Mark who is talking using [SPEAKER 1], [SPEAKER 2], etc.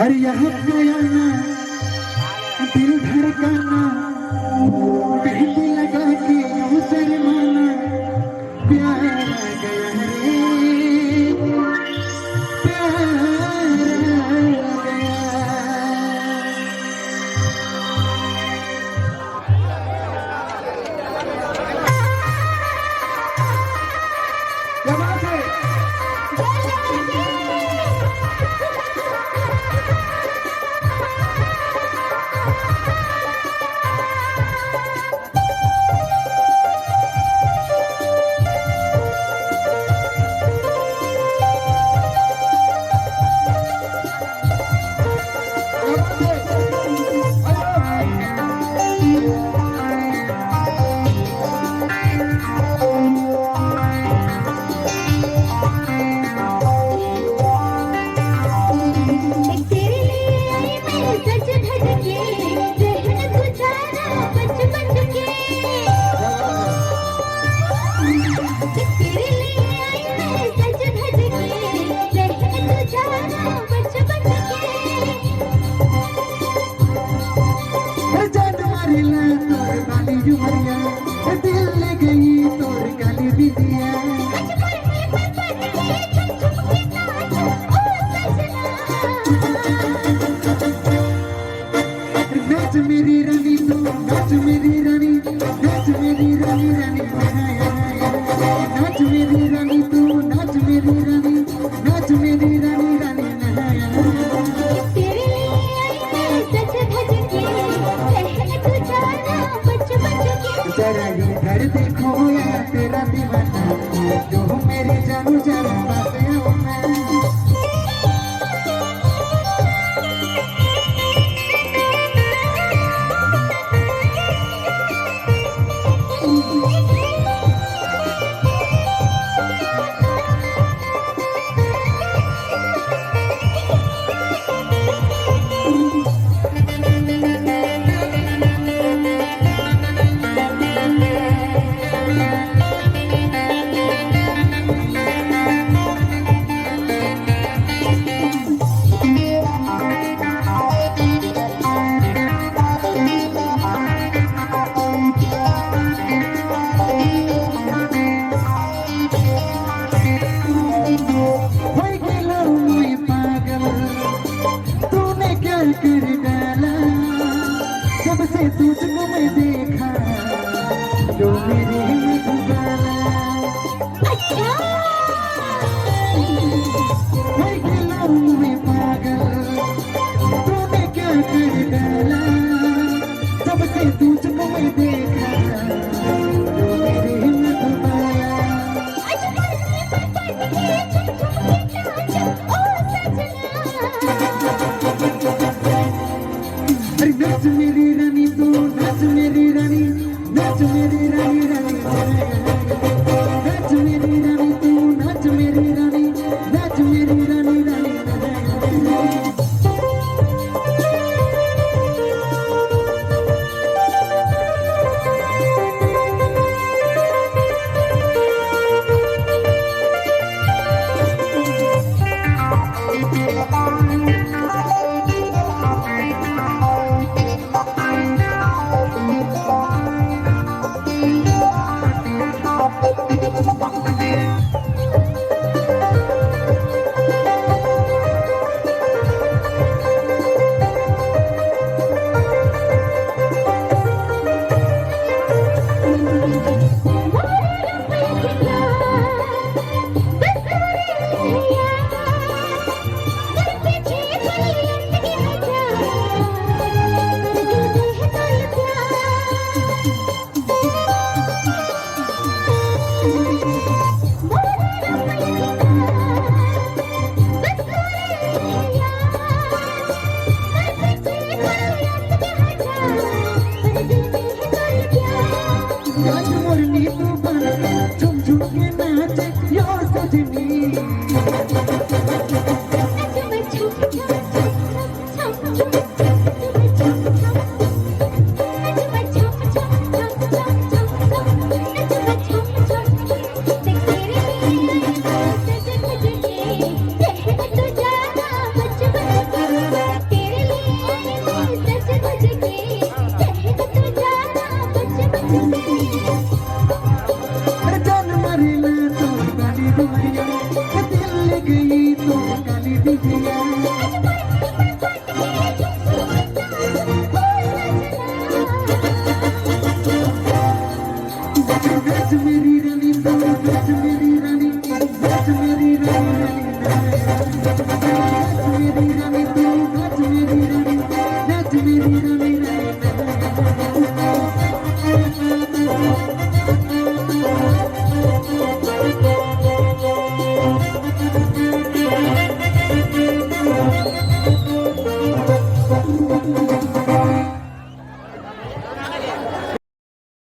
[SPEAKER 1] अरे यहाँ गया ना दिल धड़काना मेहंदी लगा के यूं शर्माना प्यार आ गया रे प्यार आ गया। क्या बात है? दिल ले गई तोर गाली भी दिया नाच मेरी रानी तू नाच मेरी रानी नाच मेरी रानी रानी नाच मेरी रानी तू नाच मेरी रानी नाच मेरी रानी रानी जरा इधर देखो या तेरा दीवाना जो मेरी जानू जरा पास आओ मैं कर डाला जब से तुझको मैं देखा जो मेरे में डूबाला मैं खिलाऊं मैं पागल तूने क्या कर डाला जब से तुझको मैं देखा जो मेरे में डूबाला नाच मेरी रानी तू नाच मेरी रानी नाच मेरी रानी रानी नाच मेरी रानी तू नाच मेरी रानी नाच मेरी रानी रानी झुम झुम के नाचे यो सजनी